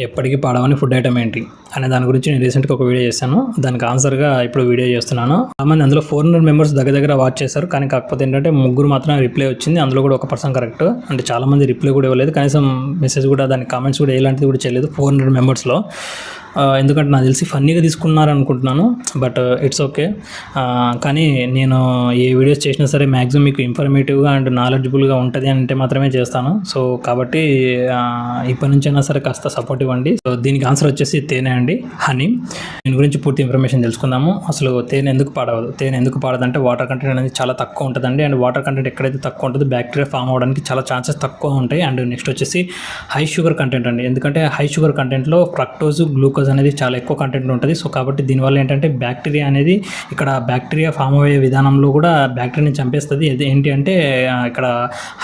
ఎప్పటికీ పాడవని food item ఏంటి అనే దాని గురించి నేను రీసెంట్గా ఒక వీడియో చేశాను. దానికి ఆన్సర్గా ఇప్పుడు వీడియో చేస్తున్నాను. చాలామంది అందులో 400 మెంబర్స్ దగ్గర వాచ్ చేశారు. కానీ కాకపోతే ఏంటంటే ముగ్గురు మాత్రం రిప్లై వచ్చింది. అందులో కూడా ఒక పర్సన్ కరెక్ట్. అంటే చాలామంది రిప్లై కూడా ఇవ్వలేదు, కనీసం మెసేజ్ కూడా, దానికి కామెంట్స్ కూడా ఎలాంటిది కూడా చేయలేదు 400 మెంబర్స్లో. ఎందుకంటే నాకు తెలిసి ఫన్నీగా తీసుకున్నారు అనుకుంటున్నాను, బట్ ఇట్స్ ఓకే. కానీ నేను ఏ వీడియోస్ చేసినా సరే మ్యాక్సిమం మీకు ఇన్ఫర్మేటివ్గా అండ్ నాలెడ్జబుల్గా ఉంటుంది అంటే మాత్రమే చేస్తాను. సో కాబట్టి ఇప్పటి నుంచైనా సరే కాస్త సపోర్ట్ ఇవ్వండి. సో దీనికి ఆన్సర్ వచ్చేసి తేనె అండి, హనీ. దీని గురించి పూర్తి ఇన్ఫర్మేషన్ తెలుసుకుందాము. అసలు తేనె ఎందుకు పాడవదు? తేనె ఎందుకు పాడదంటే వాటర్ కంటెంట్ అనేది చాలా తక్కువ ఉంటుందండి. అండ్ వాటర్ కంటెంట్ ఎక్కడైతే తక్కువ ఉంటుందో బ్యాక్టీరియా ఫామ్ అవ్వడానికి చాలా ఛాన్సెస్ తక్కువ ఉంటాయి. అండ్ నెక్స్ట్ వచ్చేసి హై షుగర్ కంటెంట్ అండి. ఎందుకంటే హై షుగర్ కంటెంట్లో ఫ్రక్టోజ్, గ్లూకోజ్ అనేది చాలా ఎక్కువ కంటెంట్ ఉంటుంది. సో కాబట్టి దీనివల్ల ఏంటంటే బ్యాక్టీరియా అనేది, ఇక్కడ బ్యాక్టీరియా ఫామ్ అయ్యే విధానంలో కూడా బ్యాక్టీరియాని చంపేస్తుంది. ఇది ఏంటి అంటే ఇక్కడ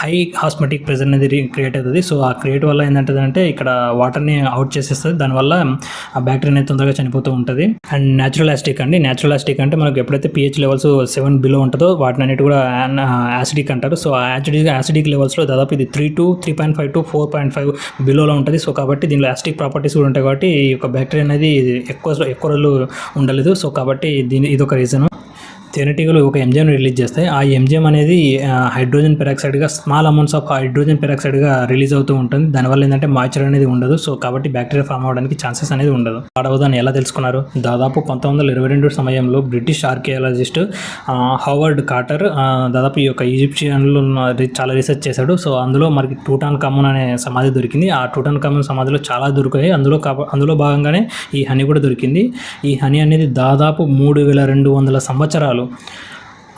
హై ఆస్మోటిక్ ప్రెజర్ అనేది క్రియేట్ అవుతుంది. సో ఆ క్రియేట్ వల్ల ఏంటంటే ఇక్కడ వాటర్ని అవుట్ చేసేస్తుంది. దానివల్ల ఆ బ్యాక్టీరియా అనేది తొందరగా చనిపోతూ ఉంటుంది. అండ్ న్యాచురల్ యాసిడిక్ అండి. న్యాచురల్ యాసిడిక్ అంటే మనకు ఎప్పుడైతే pH లెవెల్స్ 7 బిలో ఉంటుందో వాటిని అన్నిటి కూడా యాసిడిక్ అంటారు. సో ఆ యాసిడిక్ లెవెల్స్లో దాదాపు ఇది 3 to 3.5 to 4.5 బిలోలో ఉంటుంది. సో కాబట్టి దీనిలో యాసిడిక్ ప్రాపర్టీస్ కూడా ఉంటాయి. కాబట్టి ఈ యొక్క బ్యాక్టీరియా అనేది ఎక్కువ రోజులు ఉండలేదు. సో కాబట్టి ఇదొక రీజన్. తేనెటీగలు ఒక ఎంజైమ్ రిలీజ్ చేస్తాయి. ఆ ఎంజైమ్ అనేది హైడ్రోజన్ పెరాక్సైడ్గా, స్మాల్ అమౌంట్స్ ఆఫ్ హైడ్రోజన్ పెరాక్సైడ్గా రిలీజ్ అవుతూ ఉంటుంది. దానివల్ల ఏంటంటే మాయిశ్చర్ అనేది ఉండదు. సో కాబట్టి బ్యాక్టీరియా ఫామ్ అవ్వడానికి ఛాన్సెస్ అనేది ఉండదు. పాడవదని ఎలా తెలుసుకున్నారు? దాదాపు 1922 సమయంలో బ్రిటిష్ ఆర్కియాలజిస్ట్ హోవర్డ్ కార్టర్ దాదాపు ఈ యొక్క ఈజిప్షియన్లు చాలా రీసెర్చ్ చేశాడు. సో అందులో మనకి టూటాన్ఖామున్ అనే సమాధి దొరికింది. ఆ టూటాన్ఖామున్ సమాధిలో చాలా దొరికాయి. అందులో భాగంగానే ఈ హనీ కూడా దొరికింది. ఈ హనీ అనేది దాదాపు 3200 సంవత్సరాలు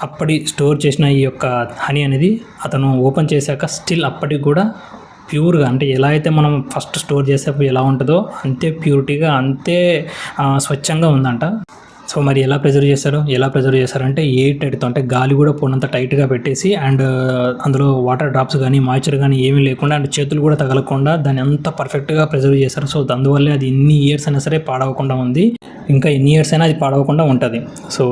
అప్పటి స్టోర్ చేసిన ఈ యొక్క హనీ అనేది అతను ఓపెన్ చేశాక స్టిల్ అప్పటికి కూడా ప్యూర్గా, అంటే ఎలా అయితే మనం ఫస్ట్ స్టోర్ చేసేప్పుడు ఎలా ఉంటుందో అంతే ప్యూరిటీగా, అంతే స్వచ్ఛంగా ఉందంట. సో మరి ఎలా ప్రిజర్వ్ చేశారంటే ఎయిర్ టైట్తో, అంటే గాలి కూడా పోనంత టైట్గా పెట్టేసి, అండ్ అందులో వాటర్ డ్రాప్స్ కానీ మాయిశ్చర్ కానీ ఏమీ లేకుండా, అండ్ చేతులు కూడా తగలకుండా దాన్ని అంత పర్ఫెక్ట్గా ప్రిజర్వ్ చేశారు. సో అందువల్లే అది ఎన్ని ఇయర్స్ అయినా సరే పాడవకుండా ఉంది. ఇంకా ఎన్ని ఇయర్స్ అయినా అది పాడవకుండా ఉంటుంది. సో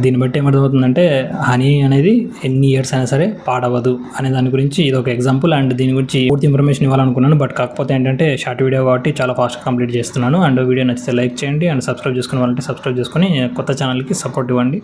దీన్ని బట్టి ఏమర్థమవుతుందంటే హనీ అనేది ఎన్ని ఇయర్స్ అయినా సరే పాడవదు అనే దాని గురించి ఇది ఒక ఎగ్జాంపుల్. అండ్ దీని గురించి పూర్తి ఇన్ఫర్మేషన్ ఇవ్వాలనుకున్నాను, బట్ కాకపోతే ఏంటంటే షార్ట్ వీడియో కాబట్టి చాలా ఫాస్ట్గా కంప్లీట్ చేస్తున్నాను. అండ్ వీడియో నచ్చితే లైక్ చేయండి, అండ్ సబ్స్క్రైబ్ చేసుకునే వాళ్ళంటే సబ్స్క్రైబ్ చేసుకొని కొత్త ఛానల్కి సపోర్ట్ ఇవ్వండి.